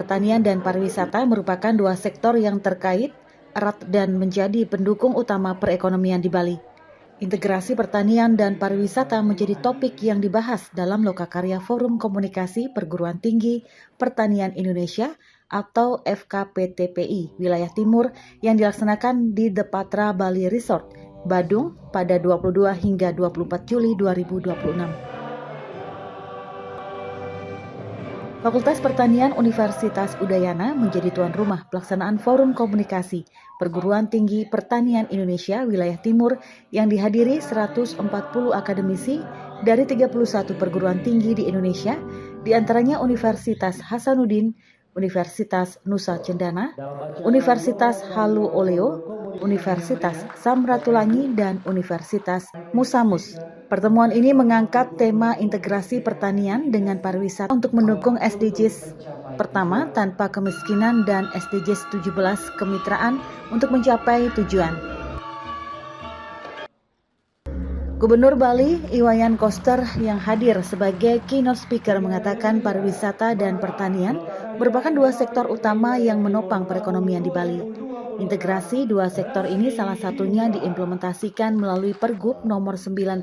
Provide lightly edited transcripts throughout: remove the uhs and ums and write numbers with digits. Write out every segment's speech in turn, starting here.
pertanian dan pariwisata merupakan dua sektor yang terkait erat dan menjadi pendukung utama perekonomian di Bali. Integrasi pertanian dan pariwisata menjadi topik yang dibahas dalam Lokakarya Forum Komunikasi Perguruan Tinggi Pertanian Indonesia atau FKPTPI Wilayah Timur yang dilaksanakan di The Patra Bali Resort, Badung pada 22 hingga 24 Juli 2026. Fakultas Pertanian Universitas Udayana menjadi tuan rumah pelaksanaan Forum Komunikasi Perguruan Tinggi Pertanian Indonesia Wilayah Timur yang dihadiri 140 akademisi dari 31 perguruan tinggi di Indonesia, diantaranya Universitas Hasanuddin, Universitas Nusa Cendana, Universitas Halu Oleo, Universitas Samratulangi, dan Universitas Musamus. Pertemuan ini mengangkat tema integrasi pertanian dengan pariwisata untuk mendukung SDGs pertama tanpa kemiskinan dan SDGs 17 kemitraan untuk mencapai tujuan. Gubernur Bali Iwayan Koster yang hadir sebagai keynote speaker mengatakan pariwisata dan pertanian merupakan dua sektor utama yang menopang perekonomian di Bali. Integrasi dua sektor ini salah satunya diimplementasikan melalui Pergub nomor 99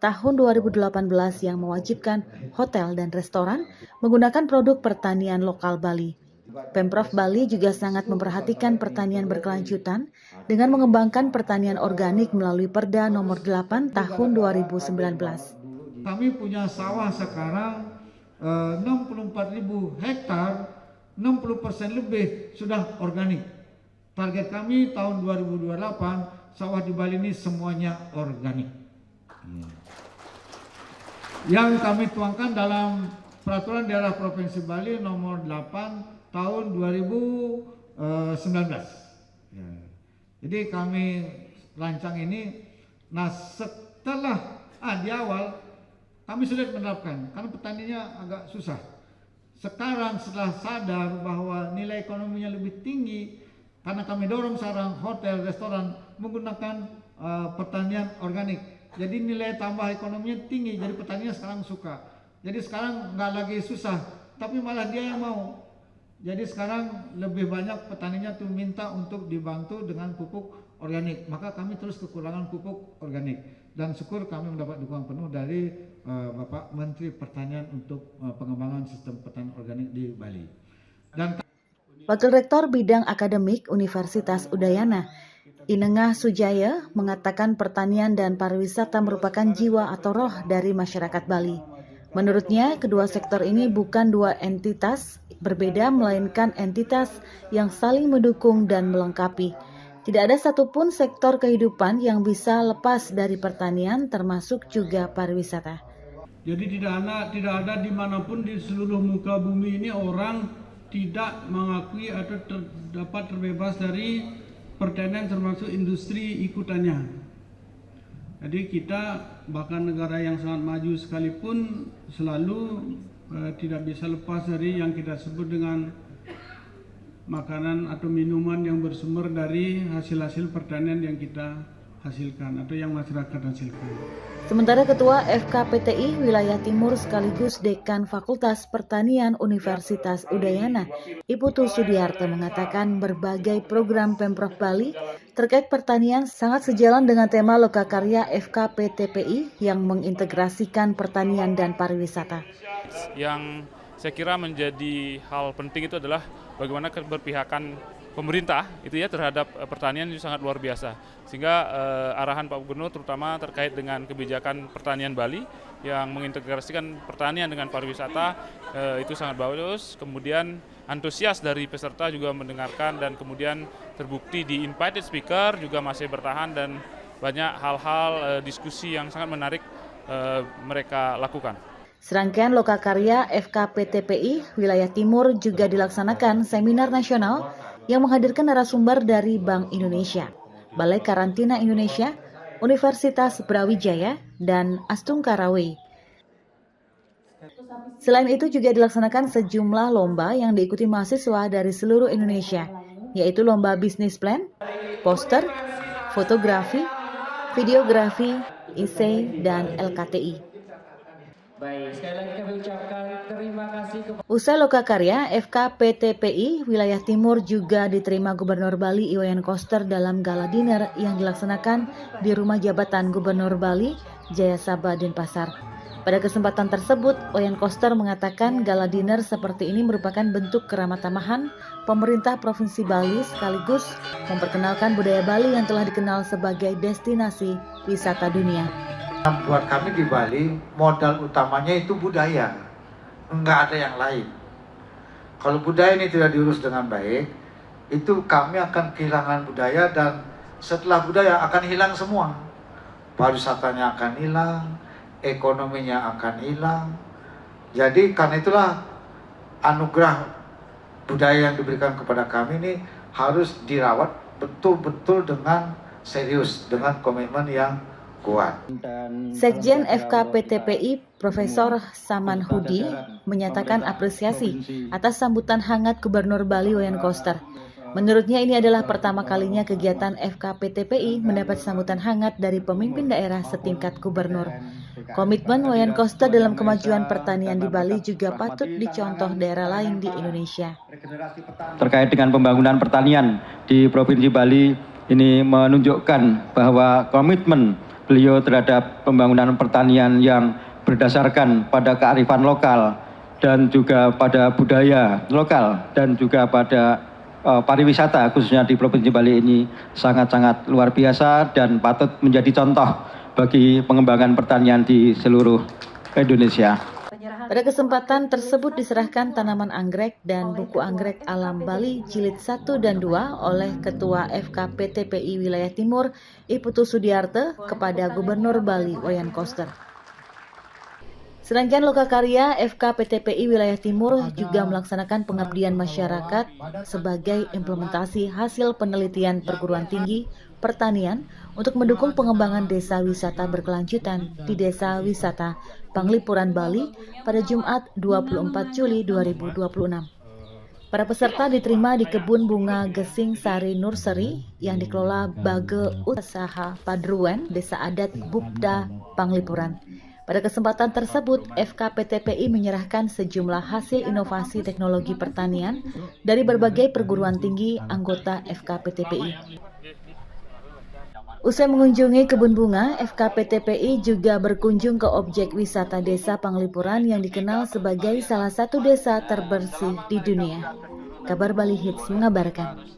tahun 2018 yang mewajibkan hotel dan restoran menggunakan produk pertanian lokal Bali. Pemprov Bali juga sangat memperhatikan pertanian berkelanjutan dengan mengembangkan pertanian organik melalui Perda nomor 8 tahun 2019. Kami punya sawah sekarang 64.000 hektar, 60% lebih sudah organik. Target kami tahun 2028 sawah di Bali ini semuanya organik. Yang kami tuangkan dalam Peraturan Daerah Provinsi Bali nomor 8 tahun 2019. Jadi kami rancang ini. Nah setelah di awal kami sulit menerapkan karena petaninya agak susah. Sekarang setelah sadar bahwa nilai ekonominya lebih tinggi, karena kami dorong sekarang hotel, restoran menggunakan pertanian organik. Jadi nilai tambah ekonominya tinggi, jadi petaninya sekarang suka. Jadi sekarang nggak lagi susah, tapi malah dia yang mau. Jadi sekarang lebih banyak petaninya tuh minta untuk dibantu dengan pupuk organik. Maka kami terus kekurangan pupuk organik. Dan syukur kami mendapat dukungan penuh dari Bapak Menteri Pertanian untuk pengembangan sistem pertanian organik di Bali. Dan Wakil Rektor Bidang Akademik Universitas Udayana, Inengah Sujaya, mengatakan pertanian dan pariwisata merupakan jiwa atau roh dari masyarakat Bali. Menurutnya, kedua sektor ini bukan dua entitas berbeda, melainkan entitas yang saling mendukung dan melengkapi. Tidak ada satupun sektor kehidupan yang bisa lepas dari pertanian, termasuk juga pariwisata. Jadi tidak ada dimanapun di seluruh muka bumi ini orang tidak mengakui atau dapat terbebas dari pertanian termasuk industri ikutannya. Jadi kita bahkan negara yang sangat maju sekalipun selalu tidak bisa lepas dari yang kita sebut dengan makanan atau minuman yang bersumber dari hasil-hasil pertanian yang kita hasilkan atau yang masyarakat hasilkan. Sementara Ketua FKPTI Wilayah Timur sekaligus Dekan Fakultas Pertanian Universitas Udayana, Iputu Sudiarto mengatakan berbagai program Pemprov Bali terkait pertanian sangat sejalan dengan tema Lokakarya FKPTPI yang mengintegrasikan pertanian dan pariwisata. Yang saya kira menjadi hal penting itu adalah bagaimana keberpihakan pemerintah itu ya terhadap pertanian itu sangat luar biasa, sehingga arahan Pak Gubernur terutama terkait dengan kebijakan pertanian Bali yang mengintegrasikan pertanian dengan pariwisata itu sangat bagus. Kemudian antusias dari peserta juga mendengarkan dan kemudian terbukti di invited speaker juga masih bertahan dan banyak hal-hal diskusi yang sangat menarik mereka lakukan. Serangkaian Lokakarya FKPTPI Wilayah Timur juga dilaksanakan seminar nasional yang menghadirkan narasumber dari Bank Indonesia, Balai Karantina Indonesia, Universitas Brawijaya, dan Astung Karaway. Selain itu juga dilaksanakan sejumlah lomba yang diikuti mahasiswa dari seluruh Indonesia, yaitu lomba bisnis plan, poster, fotografi, videografi, esai, dan LKTI. Baik, sekali lagi kami ucapkan terima kasih kepada Usai Lokakarya, FKPTPI Wilayah Timur juga diterima Gubernur Bali Iwayan Koster dalam gala dinner yang dilaksanakan di Rumah Jabatan Gubernur Bali, Jayasabha, Denpasar. Pada kesempatan tersebut, Iwayan Koster mengatakan gala dinner seperti ini merupakan bentuk keramatamahan pemerintah Provinsi Bali sekaligus memperkenalkan budaya Bali yang telah dikenal sebagai destinasi wisata dunia. Buat kami di Bali, modal utamanya itu budaya, enggak ada yang lain. Kalau budaya ini tidak diurus dengan baik, itu kami akan kehilangan budaya dan setelah budaya akan hilang semua. Pariwisatanya akan hilang, ekonominya akan hilang. Jadi karena itulah anugerah budaya yang diberikan kepada kami ini harus dirawat betul-betul dengan serius, dengan komitmen yang kuat. Sekjen FKPTPI Profesor Saman Hudi menyatakan apresiasi atas sambutan hangat Gubernur Bali Iwayan Koster. Menurutnya ini adalah pertama kalinya kegiatan FKPTPI mendapat sambutan hangat dari pemimpin daerah setingkat gubernur. Komitmen Iwayan Koster dalam kemajuan pertanian di Bali juga patut dicontoh daerah lain di Indonesia. Terkait dengan pembangunan pertanian di Provinsi Bali ini menunjukkan bahwa komitmen beliau terhadap pembangunan pertanian yang berdasarkan pada kearifan lokal dan juga pada budaya lokal dan juga pada pariwisata khususnya di Provinsi Bali ini sangat-sangat luar biasa dan patut menjadi contoh bagi pengembangan pertanian di seluruh Indonesia. Pada kesempatan tersebut diserahkan tanaman anggrek dan buku anggrek alam Bali jilid 1 dan 2 oleh Ketua FKPTPI Wilayah Timur Iputu Sudiarte kepada Gubernur Bali Iwayan Koster. Serangkaian Lokakarya FKPTPI Wilayah Timur juga melaksanakan pengabdian masyarakat sebagai implementasi hasil penelitian perguruan tinggi pertanian untuk mendukung pengembangan desa wisata berkelanjutan di Desa Wisata Panglipuran Bali pada Jumat 24 Juli 2026. Para peserta diterima di Kebun Bunga Gesing Sari Nursery yang dikelola Bage Usaha Padruan Desa Adat Bupda Panglipuran. Pada kesempatan tersebut, FKPTPI menyerahkan sejumlah hasil inovasi teknologi pertanian dari berbagai perguruan tinggi anggota FKPTPI. Usai mengunjungi kebun bunga, FKPTPI juga berkunjung ke objek wisata Desa Panglipuran yang dikenal sebagai salah satu desa terbersih di dunia. Kabar Bali Hits mengabarkan.